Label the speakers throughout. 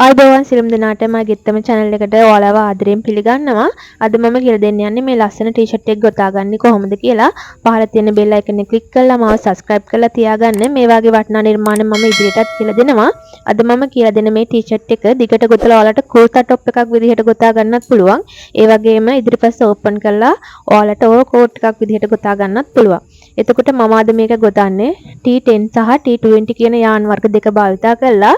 Speaker 1: ආයුබෝවන් සියලුම දෙනාට මගේ ගෙත්තම channel එකට ඔයාලව ආදරයෙන් පිළිගන්නවා. අද මම කියලා දෙන්න යන්නේ මේ ලස්සන t-shirt එක ගොතාගන්නේ කොහොමද කියලා. පහළ තියෙන bell icon එක click කරලා මාව subscribe කරලා තියාගන්න. මේ වගේ වටිනා නිර්මාණ මම ඉදිරියටත් කියලා දෙනවා. අද මම කියලා දෙන මේ t-shirt එක දිගට ගොතලා ඔයාලට kurta top එකක් විදිහට ගොතා ගන්නත් පුළුවන්. ඒ වගේම ඉදිරිපස්ස open කරලා ඔයාලට overcoat එකක් විදිහට ගොතා ගන්නත් පුළුවන්. එතකොට මම අද මේක ගොතන්නේ T10 සහ T20 කියන යාන් වර්ග දෙක භාවිතා කරලා.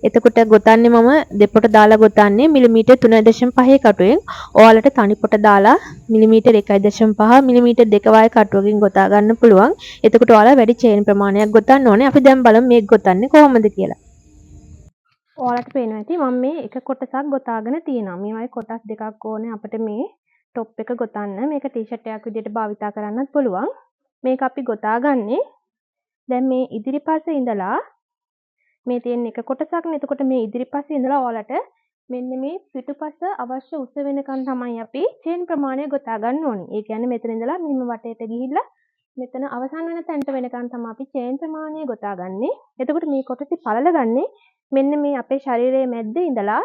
Speaker 1: එතකොට ගොතන්නේ මම දෙපොට දාලා ගොතන්නේ මිලිමීටර් 3.5 කටුවෙන්. ඔයාලට තනි පොට දාලා මිලිමීටර් 1.5 මිලිමීටර් 2 වගේ කටුවකින් ගොතා ගන්න පුළුවන්. එතකොට ඔයාලා වැඩි චේන් ප්‍රමාණයක් ගොතන්න ඕනේ. අපි දැන් බලමු මේක ගොතන්නේ කොහොමද කියලා. ඔයාලට පේනවා ඇති මම මේ එක කොටසක් ගොතාගෙන තියෙනවා. මේ වගේ කොටස් දෙකක් ඕනේ අපිට මේ টොප් එක ගොතන්න. මේක ටී-ෂර්ට් එකක් විදිහට භාවිතා කරන්නත් පුළුවන්. මේක අපි ගොතාගන්නේ දැන් මේ ඉදිරිපස්සේ ඉඳලා මේ තියෙන එක කොටසක්නේ. එතකොට මේ ඉදිරිපස්සේ ඉඳලා ඔයාලට මෙන්න මේ පිටුපස අවශ්‍ය උස වෙනකන් තමයි අපි චේන් ප්‍රමාණය ගොතා ගන්න ඕනේ. ඒ කියන්නේ මෙතන ඉඳලා මෙන්න වටේට ගිහිල්ලා මෙතන අවසන් වෙන තැනට වෙනකන් තමයි අපි චේන් ප්‍රමාණය ගොතාගන්නේ. එතකොට මේ කොටසේ පළල ගන්නේ මෙන්න මේ අපේ ශරීරයේ මැද්දේ ඉඳලා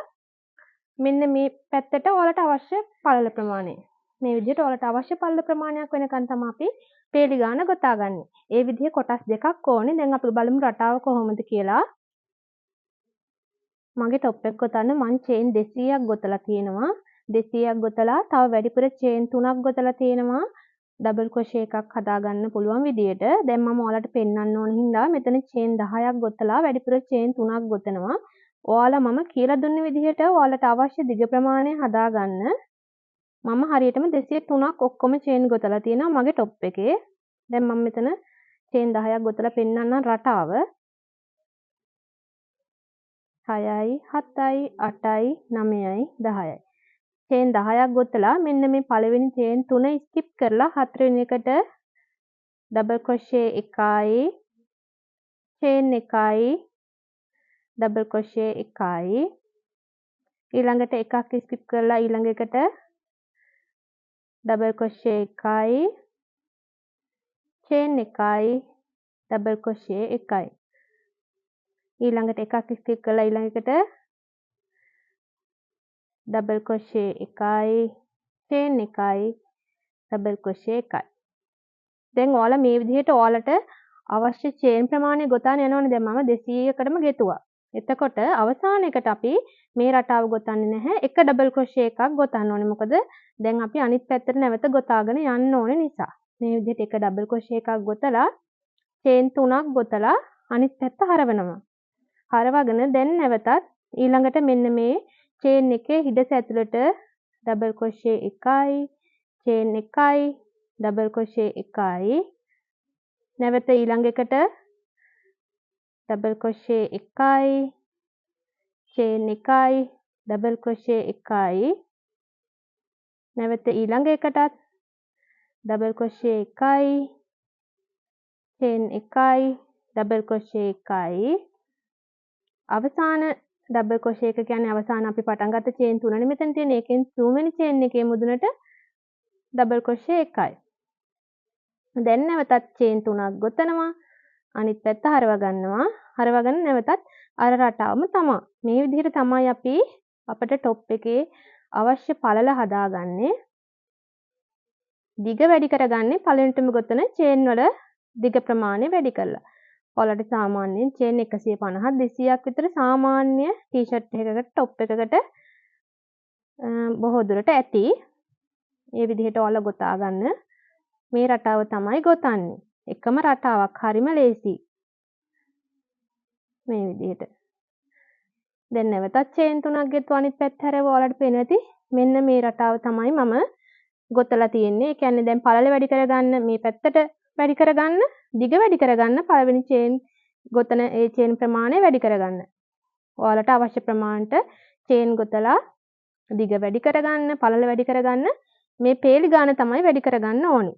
Speaker 1: මෙන්න මේ පැත්තට ඔයාලට අවශ්‍ය පළල ප්‍රමාණය. මේ විදිහට ඔයාලට අවශ්‍ය පළල ප්‍රමාණයක් වෙනකන් තමයි අපි පේලි ගාන ගොතාගන්නේ. ඒ විදිහේ කොටස් දෙකක් ඕනේ. දැන් අපි බලමු රටාව කොහොමද කියලා. මගේ টොප් එක ගොතන්න මං චේන් 200ක් ගොතලා තියෙනවා. 200ක් ගොතලා තව වැඩිපුර චේන් 3ක් ගොතලා තියෙනවා. ඩබල් ක්‍රොෂේ එකක් හදාගන්න පුළුවන් විදියට. දැන් මම ඔයාලට පෙන්වන්න ඕන හින්දා මෙතන චේන් 10ක් ගොතලා වැඩිපුර චේන් 3ක් ගොතනවා. ඔයාලා මම කියලා දුන්න විදිහට ඔයාලට අවශ්‍ය දිග ප්‍රමාණය හදාගන්න. මම හරියටම 203ක් ඔක්කොම චේන් ගොතලා තියෙනවා මගේ টොප් එකේ. දැන් මම මෙතන චේන් 10ක් ගොතලා පෙන්වන්නම් රටාව. 6යි 7යි 8යි 9යි 10යි. චේන් 10ක් ගොතලා මෙන්න මේ පළවෙනි චේන් 3 ස්කිප් කරලා හතරවෙනි එකට ඩබල් ක්‍රොෂේ එකයි චේන් එකයි ඩබල් ක්‍රොෂේ එකයි ඊළඟට එකක් ස්කිප් කරලා ඊළඟ එකට ඩබල් ක්‍රොෂේ එකයි චේන් එකයි ඩබල් ක්‍රොෂේ එකයි ඊළඟට එකක් ස්කිප් කරලා ඊළඟ එකට ඩබල් ක්‍රොෂේ එකයි චේන් එකයි ඩබල් ක්‍රොෂේ එකයි. දැන් ඔයාලා මේ විදිහට ඔයාලට අවශ්‍ය චේන් ප්‍රමාණය ගොතාන යනවනේ. දැන් මම 200කටම ගෙතුවා. එතකොට අවසානයේකට අපි මේ රටාව ගොතන්නේ නැහැ. එක ඩබල් ක්‍රොෂේ එකක් ගොතන්න ඕනේ. මොකද දැන් අපි අනිත් පැත්තට නැවත ගොතාගෙන යන්න ඕනේ නිසා. මේ විදිහට එක ඩබල් ක්‍රොෂේ එකක් ගොතලා චේන් 3ක් ගොතලා අනිත් පැත්ත හරවනවා. හරවගෙන දැන් නැවතත් ඊළඟට මෙන්න මේ චේන් එකේ හිඩැස ඇතුළට ඩබල් ක්‍රොෂේ එකයි චේන් එකයි ඩබල් ක්‍රොෂේ එකයි නැවත ඊළඟ එකට ඩබල් ක්‍රොෂේ එකයි චේන් එකයි ඩබල් ක්‍රොෂේ එකයි නැවත ඊළඟ එකටත් ඩබල් ක්‍රොෂේ එකයි චේන් එකයි ඩබල් ක්‍රොෂේ එකයි අවසාන ඩබල් ක්‍රොෂේ එක කියන්නේ අවසාන අපි පටන් ගත්ත චේන් 3නේ මෙතන තියෙන. ඒකෙන් තුන්වෙනි චේන් එකේ මුදුනට ඩබල් ක්‍රොෂේ එකයි. දැන් නැවතත් චේන් 3ක් ගොතනවා. අනිත් පැත්ත හරව ගන්නවා. හරවගෙන නැවතත් අර රටාවම තමයි. මේ විදිහට තමයි අපි අපිට টොප් එකේ අවශ්‍ය පළල හදාගන්නේ. දිග වැඩි කරගන්නේ පළවෙනිටම ගොතන චේන් වල දිග ප්‍රමාණය වැඩි කරලා. ඔයාලට සාමාන්‍යයෙන් චේන් 150 200ක් විතර සාමාන්‍ය ටී-ෂර්ට් එකකට টොප් එකකට බොහෝ දුරට ඇති. මේ විදිහට ඔයාලා ගොතා ගන්න. මේ රටාව තමයි ගොතන්නේ. එකම රටාවක් හරිම ලේසි. මේ විදිහට. දැන් නැවතත් චේන් 3ක් ගෙතුවා අනිත් පැත්ත හැරෙව ඔයාලට පේනවා ඇති. මෙන්න මේ රටාව තමයි මම ගොතලා තියෙන්නේ. ඒ කියන්නේ දැන් පළල වැඩි කරගන්න මේ පැත්තට වැඩි කරගන්න දිග වැඩි කරගන්න පළවෙනි චේන් ගොතන ඒ චේන් ප්‍රමාණය වැඩි කරගන්න. ඔයාලට අවශ්‍ය ප්‍රමාණයට චේන් ගොතලා දිග වැඩි කරගන්න පළල වැඩි කරගන්න මේ පේලි ගාන තමයි වැඩි කරගන්න ඕනේ.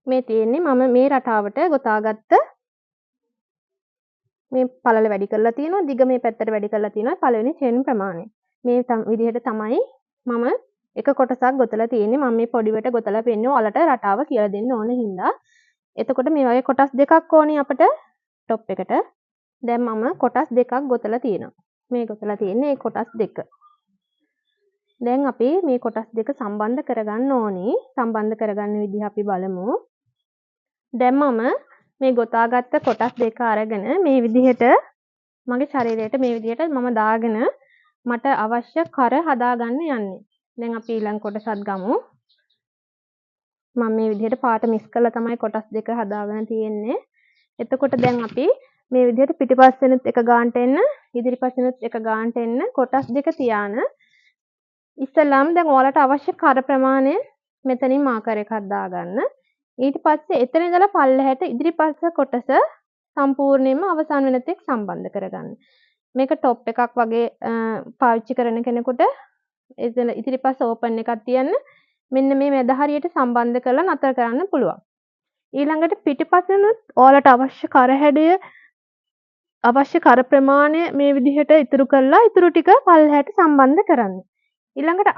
Speaker 1: මේ තියෙන්නේ මම මේ රටාවට ගොතාගත්ත මේ පළල වැඩි කරලා තියෙනවා දිග මේ පැත්තට වැඩි කරලා තියෙනවා පළවෙනි චේන් ප්‍රමාණය. මේ විදිහට තමයි මම එක කොටසක් ගොතලා තියෙන්නේ. මම මේ පොඩිවට ගොතලා පෙන්නේ ඔයාලට රටාව කියලා දෙන්න ඕන හින්දා. එතකොට මේ වගේ කොටස් දෙකක් ඕනේ අපිට টොප් එකට. දැන් මම කොටස් දෙකක් ගොතලා තියෙනවා. මේ ගොතලා තියෙන්නේ මේ කොටස් දෙක. දැන් අපි මේ කොටස් දෙක සම්බන්ධ කරගන්න ඕනි. සම්බන්ධ කරගන්න විදිහ අපි බලමු. දැන් මම මේ ගොතාගත්ත කොටස් දෙක අරගෙන මේ විදිහට මගේ ශරීරයට මේ විදිහට මම දාගෙන මට අවශ්‍ය කර හදාගන්න යන්නේ. දැන් අපි ඊළඟ කොටසත් ගමු. මම මේ විදිහට පාට මික්ස් කරලා තමයි කොටස් දෙක හදාගෙන තියෙන්නේ. එතකොට දැන් අපි මේ විදිහට පිටිපස්සෙනුත් එක ගානට එන්න, ඉදිරිපස්සෙනුත් එක ගානට එන්න කොටස් දෙක තියාන ඉස්සෙල්ලාම දැන් ඔයාලට අවශ්‍ය කර ප්‍රමාණය මෙතනින් මාකර් එකක් දාගන්න. ඊට පස්සේ එතන ඉඳලා පල්ලෙහාට ඉදිරිපස්ස කොටස සම්පූර්ණයෙන්ම අවසන් වෙන තෙක් සම්බන්ධ කරගන්න. මේක টොප් එකක් වගේ පාවිච්චි කරන කෙනෙකුට එතන ඉදිරිපස්ස ඕපන් එකක් තියන්න මෙන්න මේ මැද හරියට සම්බන්ධ කරලා නතර කරන්න පුළුවන්. ඊළඟට පිටිපස්සෙනුත් ඔයාලට අවශ්‍ය කර හැඩය අවශ්‍ය කර ප්‍රමාණය මේ විදිහට ඉතුරු කරලා ඉතුරු ටික පල්ලෙහාට සම්බන්ධ කරන්න. ඊළඟට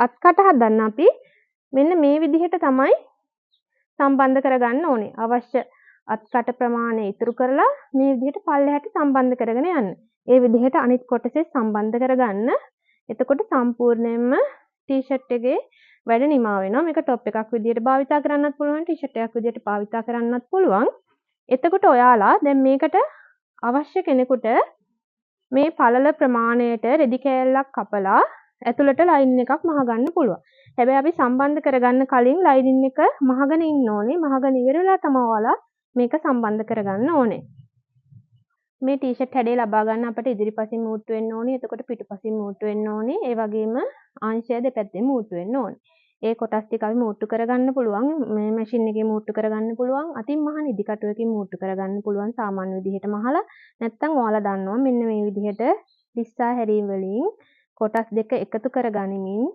Speaker 1: අත්කට හදන්න අපි මෙන්න මේ විදිහට තමයි සම්බන්ධ කරගන්න ඕනේ. අවශ්‍ය අත්කට ප්‍රමාණය ඉතුරු කරලා මේ විදිහට පල්ලෙහාට සම්බන්ධ කරගෙන යන්න. ඒ විදිහට අනිත් කොටසේ සම්බන්ධ කරගන්න. එතකොට සම්පූර්ණයෙන්ම ටී-ෂර්ට් එකේ වැඩ නිමා වෙනවා. මේක টොප් එකක් විදිහට භාවිතා කරන්නත් පුළුවන්, ටී-ෂර්ට් එකක් විදිහට භාවිතා කරන්නත් පුළුවන්. එතකොට ඔයාලා දැන් මේකට අවශ්‍ය කෙනෙකුට මේ පළල ප්‍රමාණයට රෙදි කෑල්ලක් කපලා ඇතුළට ලයින් එකක් මහගන්න පුළුවන්. හැබැයි අපි සම්බන්ධ කරගන්න කලින් ලයිනින් එක මහගෙන ඉන්න ඕනේ. මහගෙන ඉවරලා තමයි ඔයාලා මේක සම්බන්ධ කරගන්න ඕනේ. මේ ටී-ෂර්ට් හැඩය ලබා ගන්න අපිට ඉදිරිපසින් මූට්ටු වෙන්න ඕනේ. එතකොට පිටුපසින් මූට්ටු වෙන්න ඕනේ. ඒ වගේම අංශය දෙපැත්තෙන් මූට්ටු වෙන්න ඕනේ. ඒ කොටස් ටික අපි මූට්ටු කරගන්න පුළුවන්. මේ මැෂින් එකේ මූට්ටු කරගන්න පුළුවන්. අතින් මහන ඉදි කටුවකින් මූට්ටු කරගන්න පුළුවන් සාමාන්‍ය විදිහට මහලා. නැත්තම් ඔයාලා දන්නවා මෙන්න මේ විදිහට ලිස්සා හැරීම් වලින් කොටස් දෙක එකතු කරගනිමින්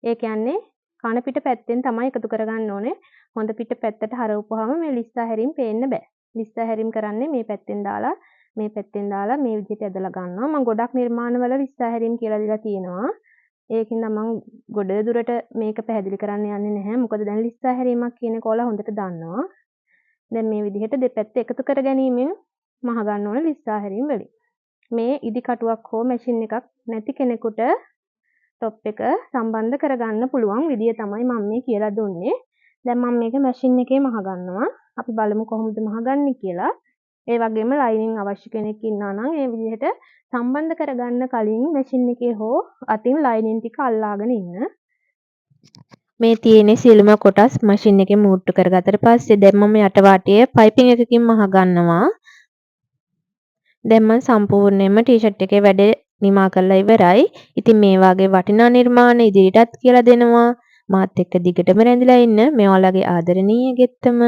Speaker 1: ඒ කියන්නේ කන පිට පැත්තෙන් තමයි එකතු කරගන්න ඕනේ. හොඳ පිට පැත්තට හරවපුවාම මේ ලිස්සා හැරීම් පේන්න බෑ. ලිස්සා හැරීම් කරන්නේ මේ පැත්තෙන් දාලා මේ පැත්තෙන් දාලා මේ විදිහට ඇදලා ගන්නවා. මම ගොඩක් නිර්මාණවල ලිස්සා හැරීම් කියලා දීලා තියෙනවා. ඒකින්ද මම ගොඩ දුරට මේක පැහැදිලි කරන්න යන්නේ නැහැ. මොකද දැන් ලිස්සා හැරීමක් කියන එක ඔයාලා හොඳට දන්නවා. දැන් මේ විදිහට දෙපැත්ත එකතු කර ගැනීමෙන් මහ ගන්න ඕන ලිස්සා හැරීම් වලින්. මේ ඉදි කටුවක් හෝ මැෂින් එකක් නැති කෙනෙකුට টොප් එක සම්බන්ධ කරගන්න පුළුවන් විදිය තමයි මම මේ කියලා දුන්නේ. දැන් මම මේක මැෂින් එකේ මහ ගන්නවා. අපි බලමු කොහොමද මහගන්නේ කියලා. ඒ වගේම ලයිනින් අවශ්‍ය කෙනෙක් ඉන්නවා නම් ඒ විදිහට සම්බන්ධ කරගන්න කලින් මැෂින් එකේ හෝ අතින් ලයිනින් ටික අල්ලාගෙන ඉන්න. මේ තියෙන සියලුම කොටස් මැෂින් එකේ මූට්ටු කරගත්තට පස්සේ දැන් මම යට වාටයේ පයිපින් එකකින් මහ ගන්නවා. දැන් මම සම්පූර්ණයෙන්ම ටී-ෂර්ට් එකේ වැඩේ නිමා කරලා ඉවරයි. ඉතින් මේ වගේ වටිනා නිර්මාණ ඉදිරියටත් කියලා දෙනවා. මාත් එක්ක දිගටම රැඳිලා ඉන්න මේ ඔයාලගේ ආදරණීය ගෙත්තම